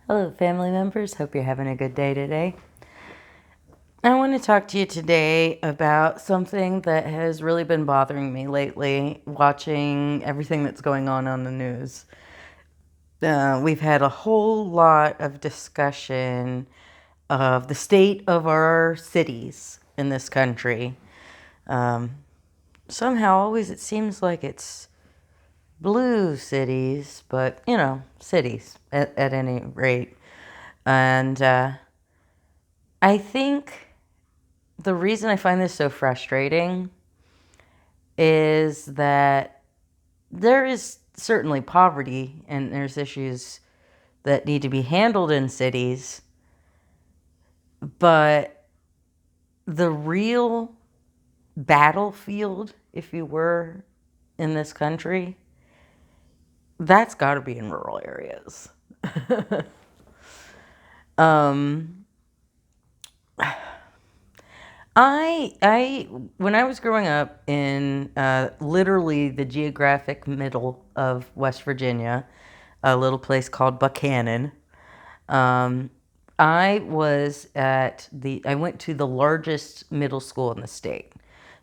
Hello, family members. Hope you're having a good day today. I want to talk to you today about something that has really been bothering me lately, watching everything that's going on the news. We've had a whole lot of discussion of the state of our cities in this country. Somehow, always it seems like it's blue cities, but cities at any rate. And I think the reason I find this so frustrating is that there is certainly poverty and there's issues that need to be handled in cities, but the real battlefield, if you were, in this country, that's got to be in rural areas. um, I when I was growing up in literally the geographic middle of West Virginia, a little place called Buchanan, um, I went to the largest middle school in the state.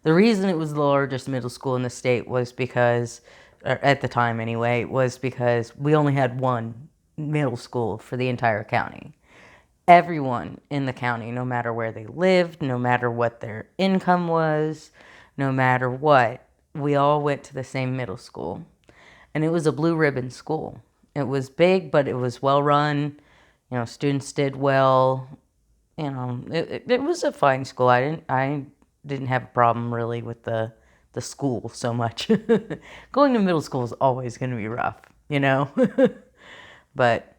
The reason it was the largest middle school in the state was because, or at the time anyway, was because we only had one middle school for the entire county. Everyone in the county, no matter where they lived, no matter what their income was, no matter what, we all went to the same middle school. And it was a blue ribbon school. It was big, but it was well run. Students did well. It was a fine school. I didn't have a problem really with the school so much. Going to middle school is always going to be rough, you know. But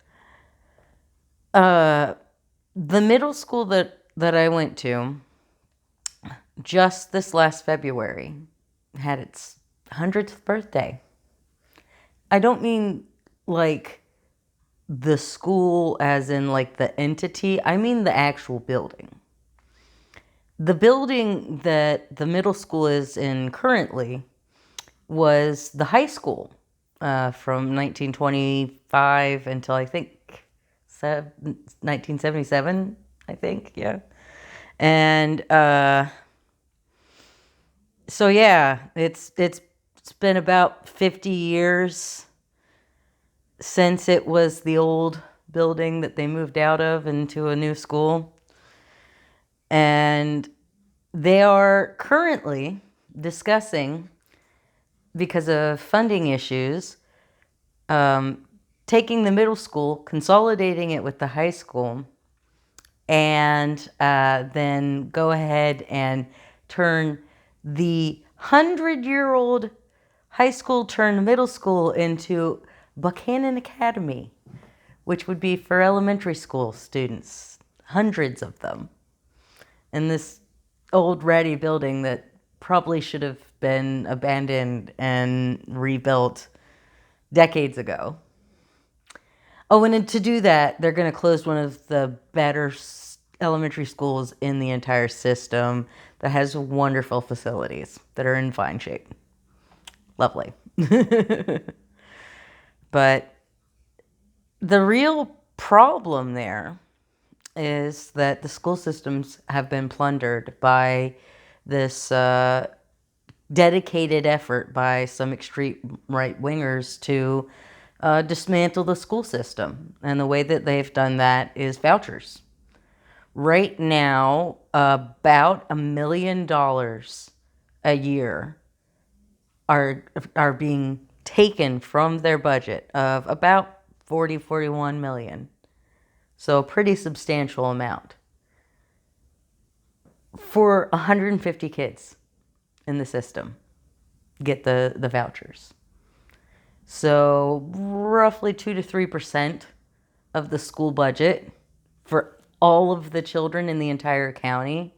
uh the middle school that I went to just this last February had its 100th birthday. I don't mean like the school as in like the entity, I mean the actual building. The building that the middle school is in currently was the high school from 1925 until I think 1977, I think, yeah. And so yeah, it's been about 50 years since it was the old building that they moved out of into a new school. And they are currently discussing, because of funding issues, taking the middle school, consolidating it with the high school, and then go ahead and turn the 100-year-old high school turned middle school into Buchanan Academy, which would be for elementary school students, hundreds of them, in this old ratty building that probably should have been abandoned and rebuilt decades ago. Oh, and to do that, they're going to close one of the better elementary schools in the entire system that has wonderful facilities that are in fine shape. Lovely. But the real problem there is that the school systems have been plundered by this dedicated effort by some extreme right wingers to dismantle the school system. And the way that they've done that is vouchers. Right now, about $1 million a year are being taken from their budget of about 41 million. So a pretty substantial amount for 150 kids in the system get the vouchers. So roughly 2 to 3% of the school budget for all of the children in the entire county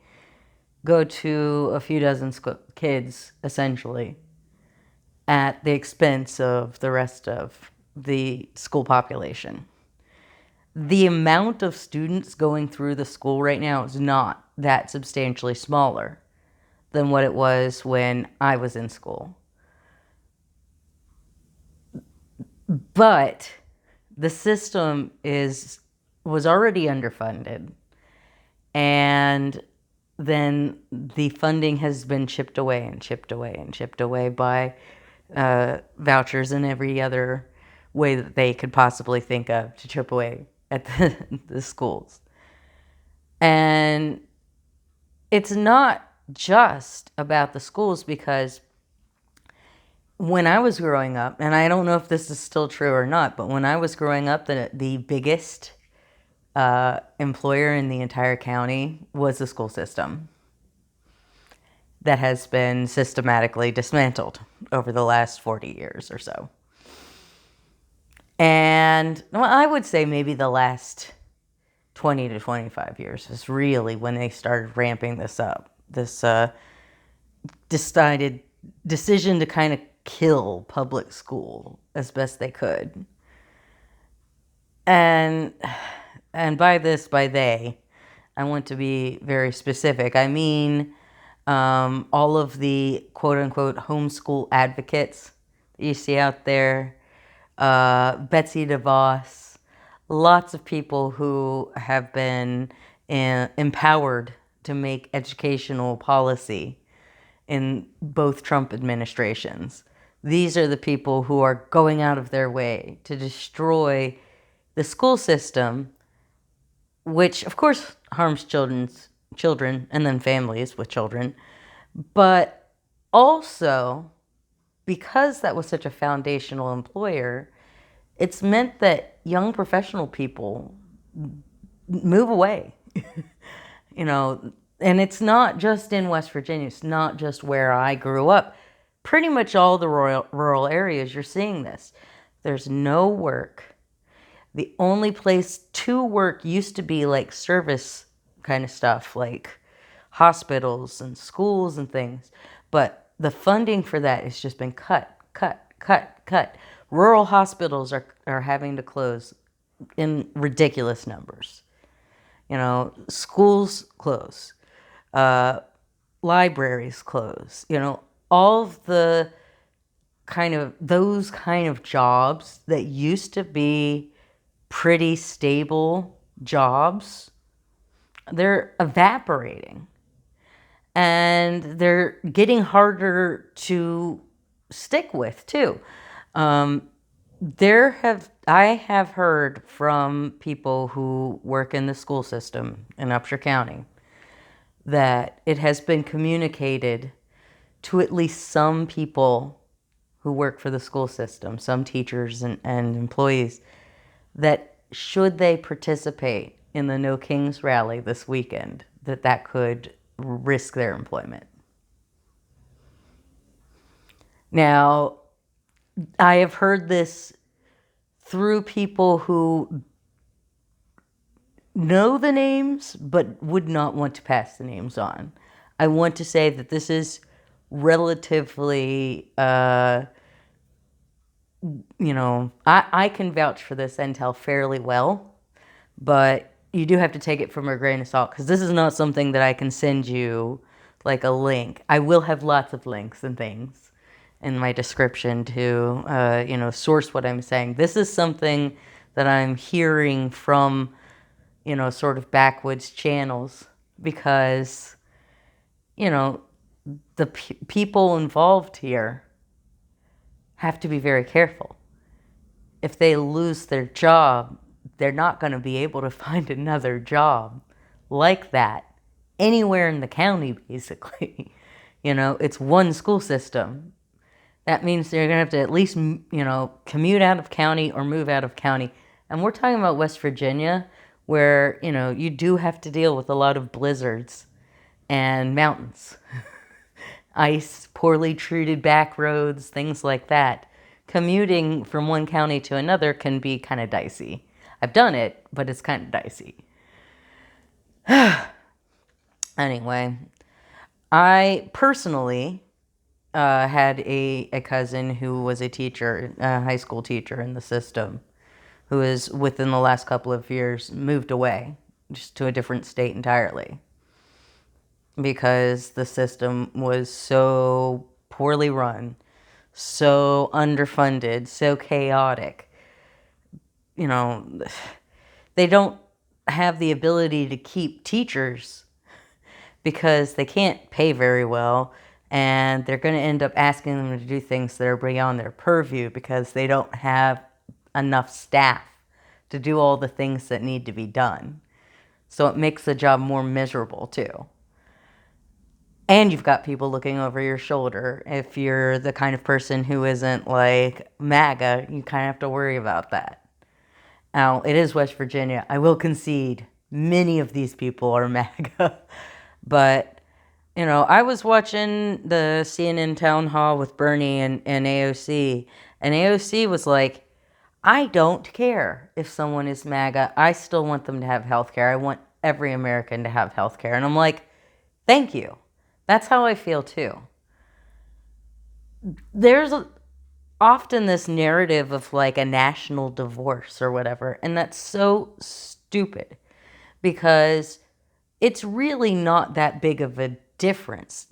go to a few dozen kids, essentially, at the expense of the rest of the school population. The amount of students going through the school right now is not that substantially smaller than what it was when I was in school. But the system is was already underfunded, and then the funding has been chipped away and chipped away and chipped away by vouchers and every other way that they could possibly think of to chip away at the schools. And it's not just about the schools, because when I was growing up, and I don't know if this is still true or not, but when I was growing up, the biggest employer in the entire county was the school system. That has been systematically dismantled over the last 40 years or so. And well, I would say maybe the last 20 to 25 years is really when they started ramping this up. This decided decision to kind of kill public school as best they could. And by they, I want to be very specific. I mean, all of the quote-unquote homeschool advocates that you see out there, Betsy DeVos, lots of people who have been empowered to make educational policy in both Trump administrations. These are the people who are going out of their way to destroy the school system, which of course harms children and then families with children, but also because that was such a foundational employer, it's meant that young professional people move away. You know, and it's not just in West Virginia. It's not just where I grew up. Pretty much all the rural areas, you're seeing this. There's no work. The only place to work used to be like service kind of stuff, like hospitals and schools and things. But the funding for that has just been cut. Rural hospitals are having to close in ridiculous numbers. You know, schools close, libraries close. You know, all of the those kind of jobs that used to be pretty stable jobs, they're evaporating. And they're getting harder to stick with, too. I have heard from people who work in the school system in Upshur County that it has been communicated to at least some people who work for the school system, some teachers and employees, that should they participate in the No Kings rally this weekend, that could risk their employment. Now, I have heard this through people who know the names but would not want to pass the names on. I want to say that this is relatively, I can vouch for this intel fairly well, but you do have to take it from a grain of salt, because this is not something that I can send you like a link. I will have lots of links and things in my description to, source what I'm saying. This is something that I'm hearing from, sort of backwoods channels, because, the people involved here have to be very careful. If they lose their job, they're not going to be able to find another job like that anywhere in the county, basically. It's one school system. That means they're going to have to at least, commute out of county or move out of county. And we're talking about West Virginia, where, you do have to deal with a lot of blizzards and mountains. Ice, poorly treated back roads, things like that. Commuting from one county to another can be kind of dicey. I've done it, but it's kind of dicey. Anyway, I personally had a cousin who was a teacher, a high school teacher in the system, who has, within the last couple of years, moved away just to a different state entirely, because the system was so poorly run, so underfunded, so chaotic. They don't have the ability to keep teachers because they can't pay very well, and they're going to end up asking them to do things that are beyond their purview because they don't have enough staff to do all the things that need to be done. So it makes the job more miserable too. And you've got people looking over your shoulder. If you're the kind of person who isn't like MAGA, you kind of have to worry about that. Now, it is West Virginia. I will concede many of these people are MAGA. But, I was watching the CNN town hall with Bernie and AOC, and AOC was like, I don't care if someone is MAGA. I still want them to have health care. I want every American to have health care. And I'm like, thank you. That's how I feel too. There's often this narrative of like a national divorce or whatever, and that's so stupid because it's really not that big of a difference.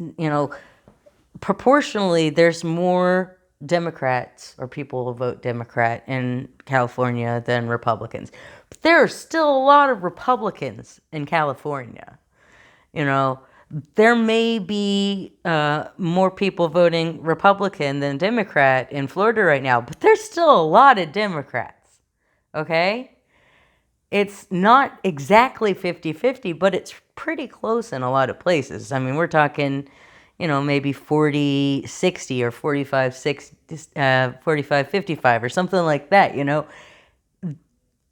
Proportionally, there's more Democrats or people who vote Democrat in California than Republicans. But there are still a lot of Republicans in California. There may be more people voting Republican than Democrat in Florida right now, but there's still a lot of Democrats, okay? It's not exactly 50-50, but it's pretty close in a lot of places. I mean, we're talking, maybe 40-60 or 45-55 or something like that,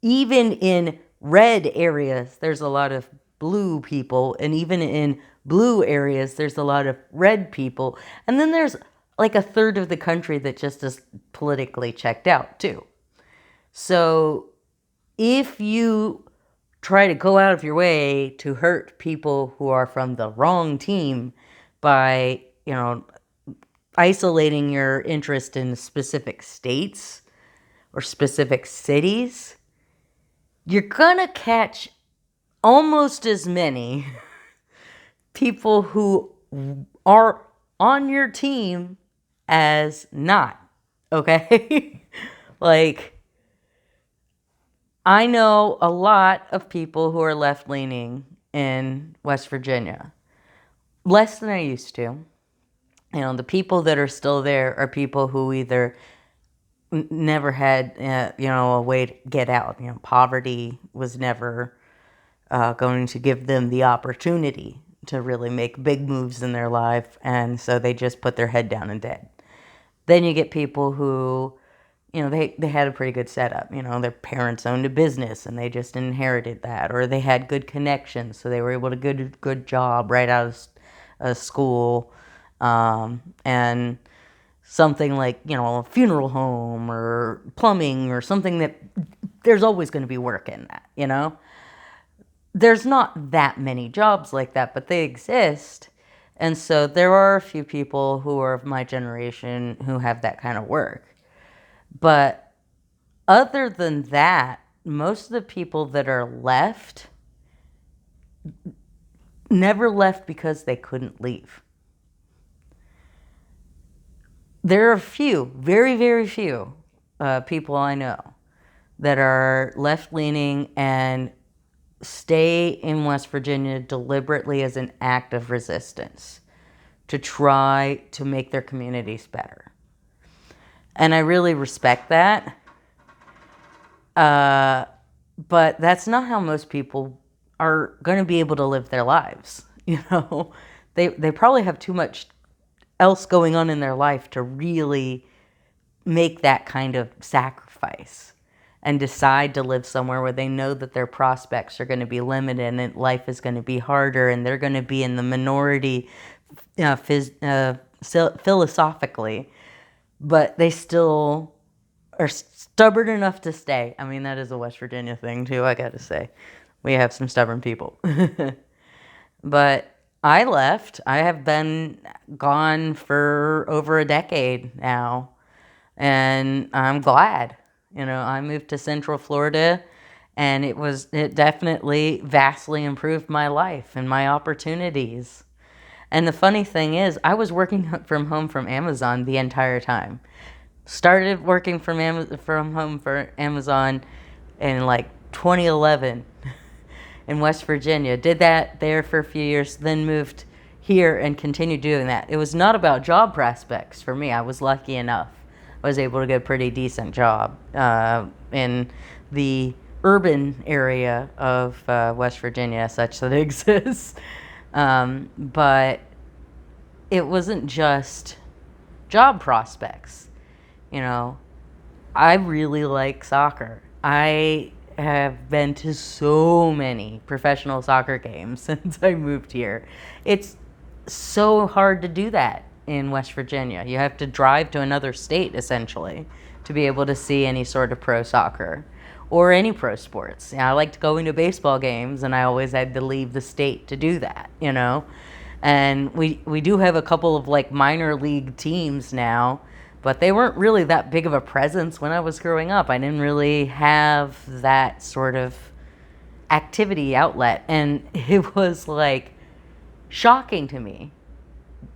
Even in red areas, there's a lot of blue people, and even in blue areas, there's a lot of red people. And then there's like a third of the country that just is politically checked out, too. So if you try to go out of your way to hurt people who are from the wrong team by, isolating your interest in specific states or specific cities, you're gonna catch almost as many people who are on your team as not, okay? Like, I know a lot of people who are left-leaning in West Virginia. Less than I used to. The people that are still there are people who either never had, a way to get out. Poverty was never going to give them the opportunity to really make big moves in their life, and so they just put their head down and dead. Then you get people who, they had a pretty good setup. Their parents owned a business and they just inherited that, or they had good connections, so they were able to get a good job right out of school, and something like, a funeral home or plumbing or something that there's always going to be work in that, There's not that many jobs like that, but they exist. And so there are a few people who are of my generation who have that kind of work. But other than that, most of the people that are left never left because they couldn't leave. There are a few, very, very few people I know that are left-leaning and stay in West Virginia deliberately as an act of resistance to try to make their communities better. And I really respect that. But that's not how most people are going to be able to live their lives. They probably have too much else going on in their life to really make that kind of sacrifice and decide to live somewhere where they know that their prospects are going to be limited and life is going to be harder and they're going to be in the minority philosophically, but they still are stubborn enough to stay. I mean, that is a West Virginia thing too, I gotta say. We have some stubborn people. But I left. I have been gone for over a decade now, and I'm glad. I moved to Central Florida, and it definitely vastly improved my life and my opportunities. And the funny thing is, I was working from home from Amazon the entire time. Started working from home for Amazon in like 2011. in West Virginia. Did that there for a few years, then moved here and continued doing that. It was not about job prospects for me. I was lucky enough. I was able to get a pretty decent job in the urban area of West Virginia, such that it exists. But it wasn't just job prospects. You know, I really like soccer. I have been to so many professional soccer games since I moved here. It's so hard to do that in West Virginia. You have to drive to another state, essentially, to be able to see any sort of pro soccer or any pro sports. You know, I liked going to baseball games, and I always had to leave the state to do that, you know? And we do have a couple of like minor league teams now, but they weren't really that big of a presence when I was growing up. I didn't really have that sort of activity outlet, and it was like shocking to me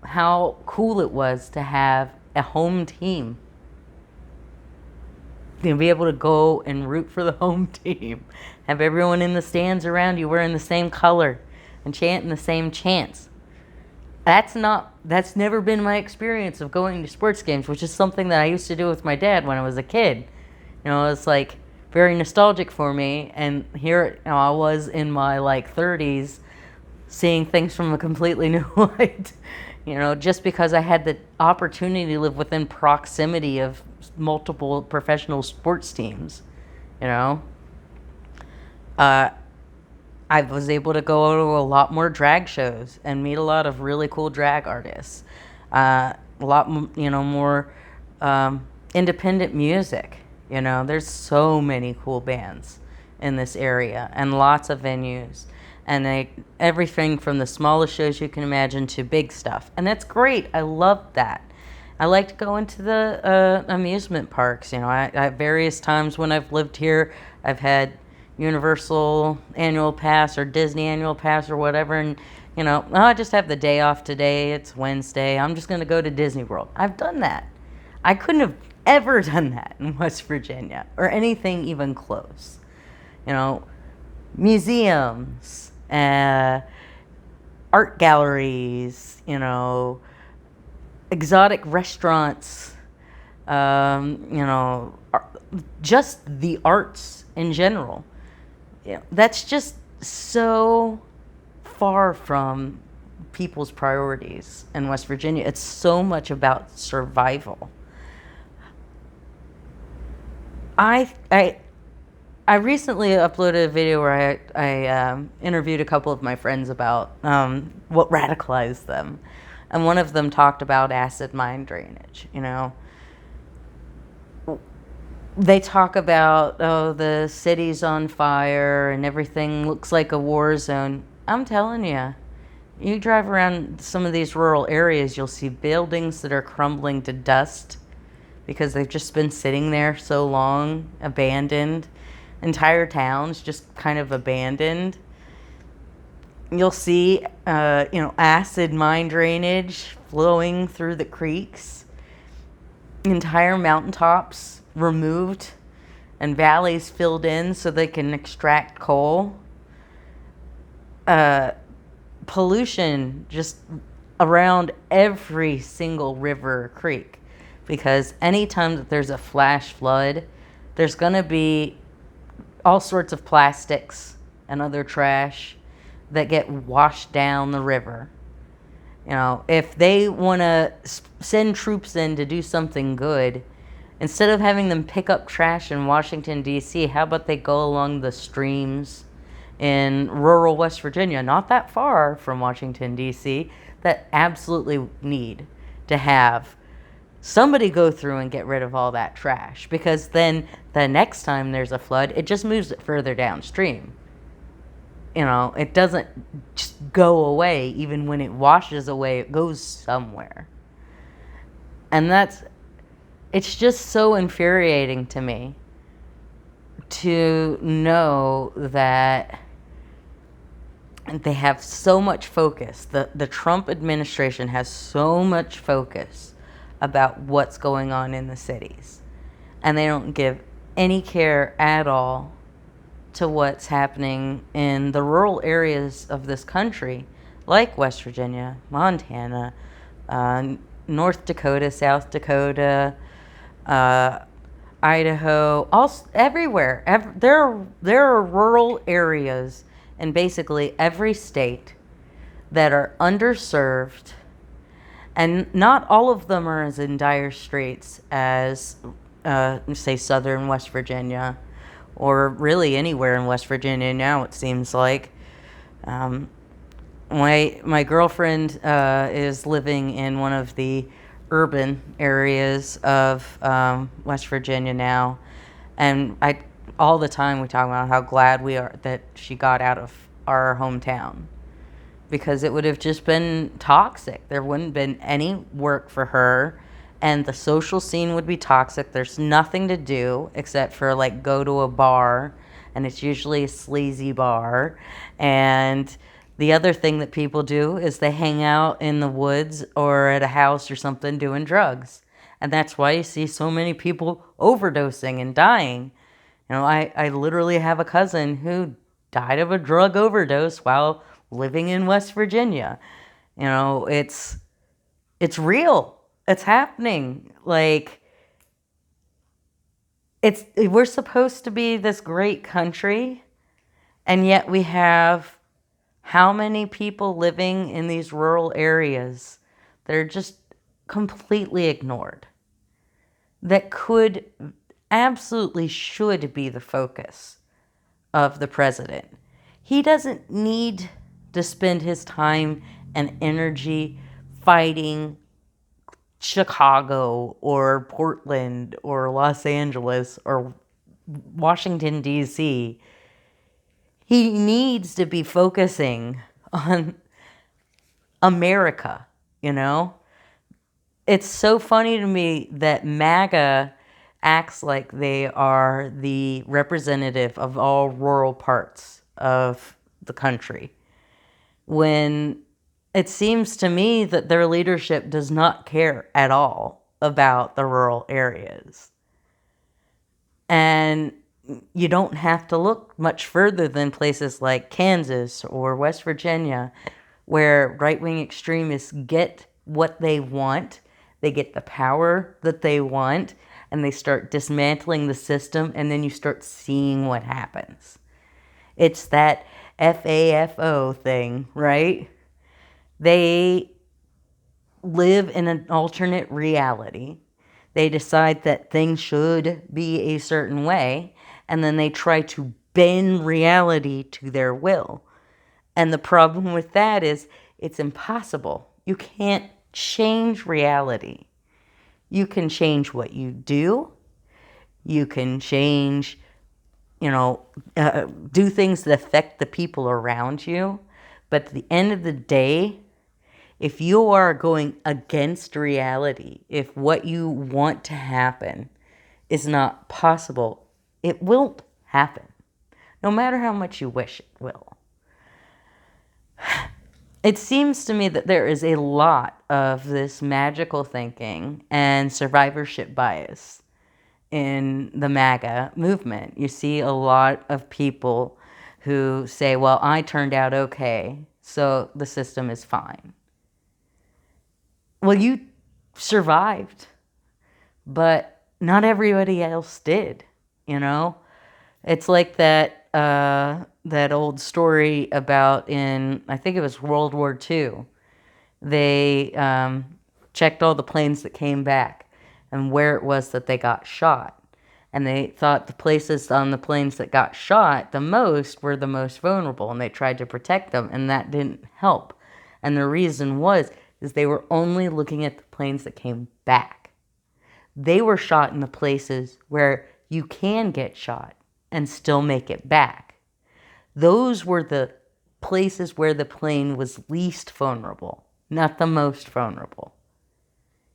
how cool it was to have a home team. You know, be able to go and root for the home team, have everyone in the stands around you wearing the same color and chanting the same chants. That's never been my experience of going to sports games, which is something that I used to do with my dad when I was a kid. You know, it's like very nostalgic for me, and here, you know, I was in my like 30s seeing things from a completely new light. You know, just because I had the opportunity to live within proximity of multiple professional sports teams, you know. I was able to go to a lot more drag shows and meet a lot of really cool drag artists. A lot, you know, more independent music. You know, there's so many cool bands in this area and lots of venues. And everything from the smallest shows you can imagine to big stuff. And that's great. I love that. I like to go into the amusement parks. You know, at various times when I've lived here, I've had Universal annual pass or Disney annual pass or whatever, and you know, oh, I just have the day off today, it's Wednesday, I'm just going to go to Disney World. I've done that. I couldn't have ever done that in West Virginia or anything even close. You know, museums, art galleries, you know, exotic restaurants, you know, just the arts in general. Yeah, that's just so far from people's priorities in West Virginia. It's so much about survival. I recently uploaded a video where I interviewed a couple of my friends about what radicalized them, and one of them talked about acid mine drainage. You know, they talk about, oh, the city's on fire and everything looks like a war zone. I'm telling you, you drive around some of these rural areas, you'll see buildings that are crumbling to dust because they've just been sitting there so long, abandoned. Entire towns just kind of abandoned. You'll see, you know, acid mine drainage flowing through the creeks. Entire mountaintops removed and valleys filled in so they can extract coal. Pollution just around every single river or creek, because anytime that there's a flash flood, there's going to be all sorts of plastics and other trash that get washed down the river. You know, if they want to send troops in to do something good, instead of having them pick up trash in Washington, D.C., how about they go along the streams in rural West Virginia, not that far from Washington, D.C., that absolutely need to have somebody go through and get rid of all that trash, because then the next time there's a flood, it just moves it further downstream. You know, it doesn't just go away. Even when it washes away, it goes somewhere. And it's just so infuriating to me to know that they have so much focus. The Trump administration has so much focus about what's going on in the cities. And they don't give any care at all to what's happening in the rural areas of this country, like West Virginia, Montana, uh, North Dakota, South Dakota, uh, Idaho, everywhere. There are rural areas in basically every state that are underserved, and not all of them are as in dire straits as, say, southern West Virginia, or really anywhere in West Virginia now, it seems like. Um, my girlfriend is living in one of the urban areas of West Virginia now, and I all the time we talk about how glad we are that she got out of our hometown, because it would have just been toxic. There wouldn't have been any work for her, and the social scene would be toxic. There's nothing to do except for like go to a bar, and it's usually a sleazy bar. And the other thing that people do is they hang out in the woods or at a house or something doing drugs. And that's why you see so many people overdosing and dying. I literally have a cousin who died of a drug overdose while living in West Virginia. It's real. It's happening. Like, we're supposed to be this great country, and yet we have how many people living in these rural areas that are just completely ignored, that could absolutely should be the focus of the president. He doesn't need to spend his time and energy fighting Chicago or Portland or Los Angeles or Washington, D.C. He needs to be focusing on America, you know? It's so funny to me that MAGA acts like they are the representative of all rural parts of the country, when it seems to me that their leadership does not care at all about the rural areas. And you don't have to look much further than places like Kansas or West Virginia, where right-wing extremists get what they want. They get the power that they want, and they start dismantling the system, and then you start seeing what happens. It's that FAFO thing, right? They live in an alternate reality. They decide that things should be a certain way, and then they try to bend reality to their will. And the problem with that is it's impossible. You can't change reality. You can change what you do. You can change, do things that affect the people around you. But at the end of the day, if you are going against reality, if what you want to happen is not possible, it won't happen, no matter how much you wish it will. It seems to me that there is a lot of this magical thinking and survivorship bias in the MAGA movement. You see a lot of people who say, well, I turned out okay, so the system is fine. Well, you survived, but not everybody else did, you know? It's like that old story about I think it was World War II. They checked all the planes that came back and where it was that they got shot. And they thought the places on the planes that got shot the most were the most vulnerable, and they tried to protect them, and that didn't help. And the reason is they were only looking at the planes that came back. They were shot in the places where you can get shot and still make it back. Those were the places where the plane was least vulnerable, not the most vulnerable.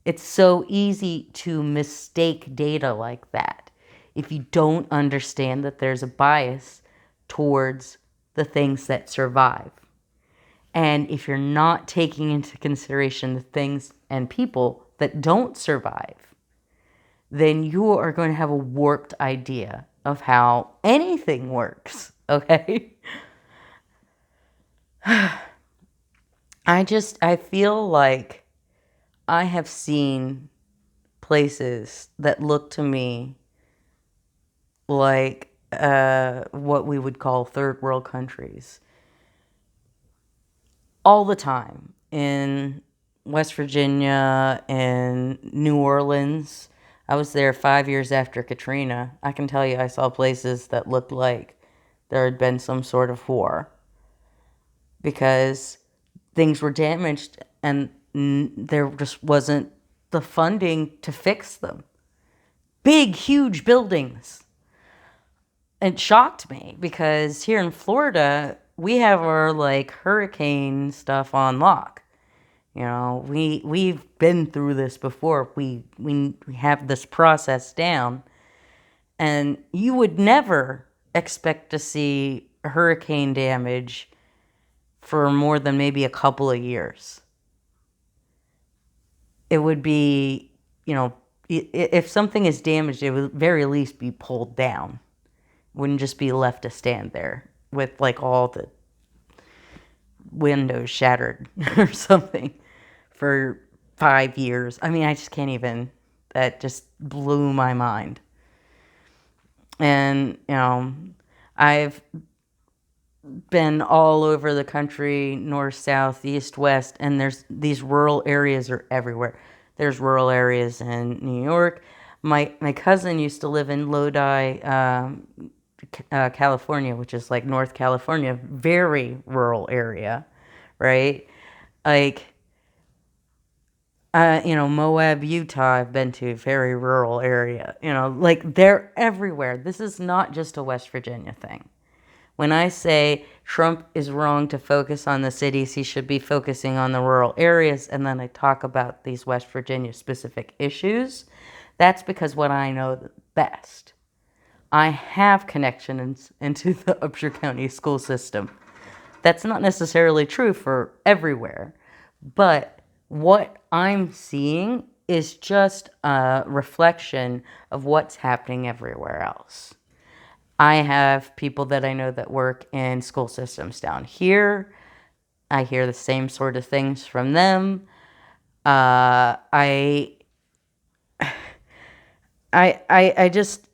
It's so easy to mistake data like that if you don't understand that there's a bias towards the things that survive. And if you're not taking into consideration the things and people that don't survive, then you are going to have a warped idea of how anything works, okay? I feel like I have seen places that look to me like what we would call third world countries all the time in West Virginia and New Orleans. I was there 5 years after Katrina. I can tell you I saw places that looked like there had been some sort of war because things were damaged and there just wasn't the funding to fix them. Big, huge buildings. It shocked me because here in Florida, we have our like hurricane stuff on lock. You know, we've been through this before. We have this process down, and you would never expect to see hurricane damage for more than maybe a couple of years. It would be, you know, if something is damaged, it would at very least be pulled down. Wouldn't just be left to stand there with like all the windows shattered or something for 5 years. I mean, I just can't even, that just blew my mind. And, you know, I've been all over the country, north, south, east, west, and there's these rural areas are everywhere. There's rural areas in New York. My cousin used to live in Lodi, California, which is like North California, very rural area, right? Like, you know, Moab, Utah, I've been to, very rural area. You know, like they're everywhere. This is not just a West Virginia thing. When I say Trump is wrong to focus on the cities, he should be focusing on the rural areas, and then I talk about these West Virginia specific issues, that's because what I know best. I have connections into the Upshur County school system. That's not necessarily true for everywhere, but what I'm seeing is just a reflection of what's happening everywhere else. I have people that I know that work in school systems down here. I hear the same sort of things from them. I just,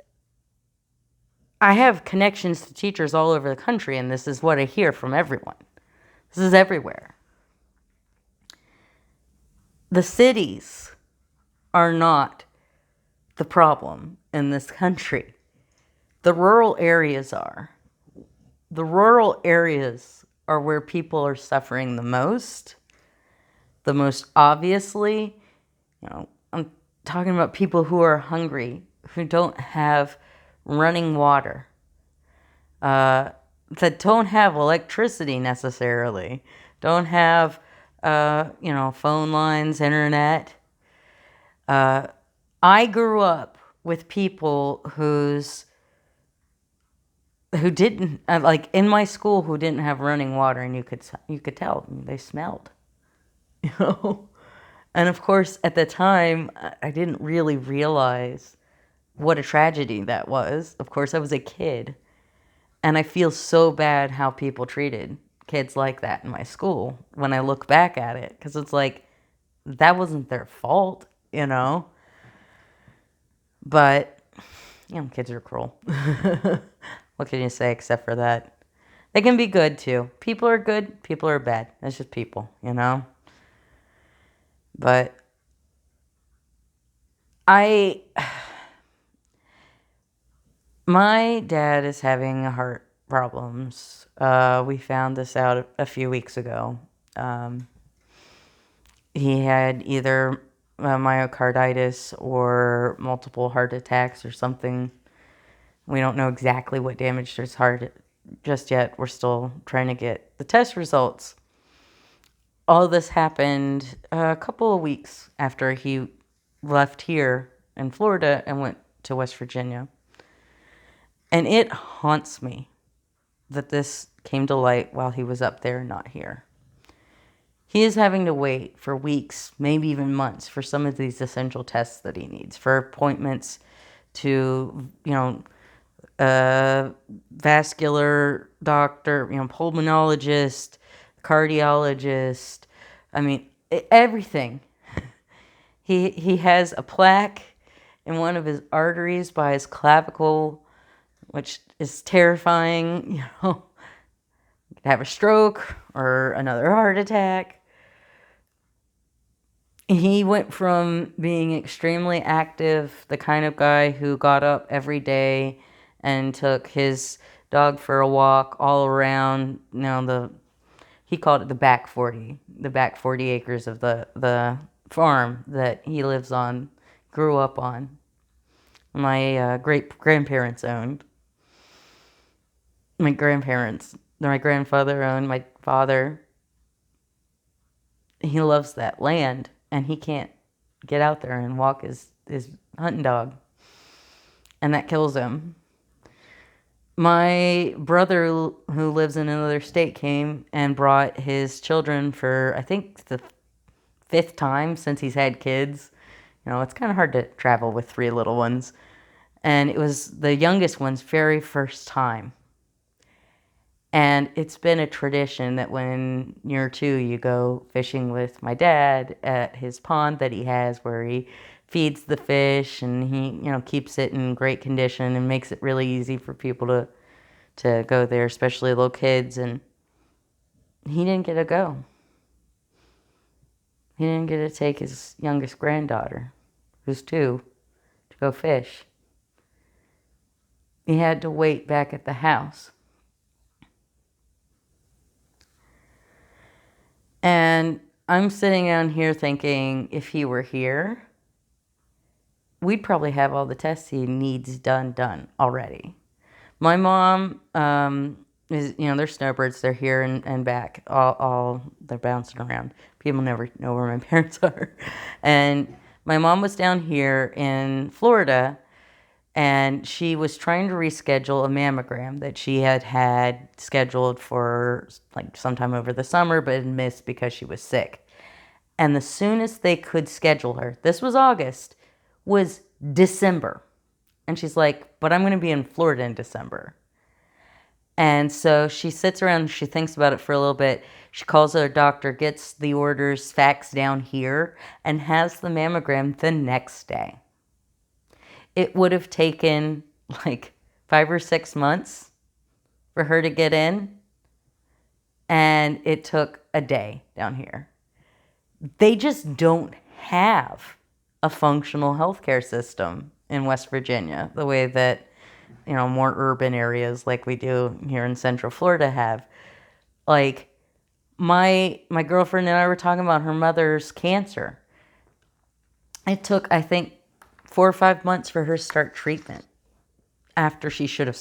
I have connections to teachers all over the country, and this is what I hear from everyone. This is everywhere. The cities are not the problem in this country. The rural areas are. The rural areas are where people are suffering the most obviously. You know, I'm talking about people who are hungry, who don't have running water, that don't have electricity necessarily, don't have, you know, phone lines, internet. I grew up with people who didn't, like in my school, who didn't have running water, and you could tell they smelled, you know. And of course, at the time, I didn't really realize what a tragedy that was. Of course, I was a kid, and I feel so bad how people treated kids like that in my school when I look back at it, because it's like that wasn't their fault, you know. But you know, kids are cruel. What can you say except for that? They can be good too. People are good, people are bad. It's just people, you know? But my dad is having heart problems. We found this out a few weeks ago. He had either myocarditis or multiple heart attacks or something. We don't know exactly what damaged his heart just yet. We're still trying to get the test results. All this happened a couple of weeks after he left here in Florida and went to West Virginia. And it haunts me that this came to light while he was up there, not here. He is having to wait for weeks, maybe even months, for some of these essential tests that he needs, for appointments to, you know, a vascular doctor, pulmonologist, cardiologist. I mean, everything. He has a plaque in one of his arteries by his clavicle, which is terrifying. Have a stroke or another heart attack. He went from being extremely active, the kind of guy who got up every day and took his dog for a walk all around, he called it the back 40 acres of the farm that he lives on, grew up on. My great grandparents owned. My grandfather owned, my father. He loves that land, and he can't get out there and walk his hunting dog, and that kills him. My brother, who lives in another state, came and brought his children for, I think, the fifth time since he's had kids. It's kind of hard to travel with three little ones. And it was the youngest one's very first time. And it's been a tradition that when you're two, you go fishing with my dad at his pond that he has, where he feeds the fish and he, keeps it in great condition and makes it really easy for people to go there, especially little kids. And he didn't get to go. He didn't get to take his youngest granddaughter, who's 2, to go fish. He had to wait back at the house. And I'm sitting down here thinking, if he were here, we'd probably have all the tests he needs done already. My mom is, they're snowbirds. They're here and back. All they're bouncing around. People never know where my parents are. And my mom was down here in Florida, and she was trying to reschedule a mammogram that she had scheduled for like sometime over the summer, but had missed because she was sick. And the soonest they could schedule her, this was August, was December. And she's like, but I'm going to be in Florida in December. And so she sits around and she thinks about it for a little bit. She calls her doctor, gets the orders faxed down here, and has the mammogram the next day. It would have taken like 5 or 6 months for her to get in, and it took a day down here. They just don't have a functional healthcare system in West Virginia the way that, more urban areas like we do here in Central Florida have. Like, my girlfriend and I were talking about her mother's cancer. It took, I think, 4 or 5 months for her to start treatment after she should have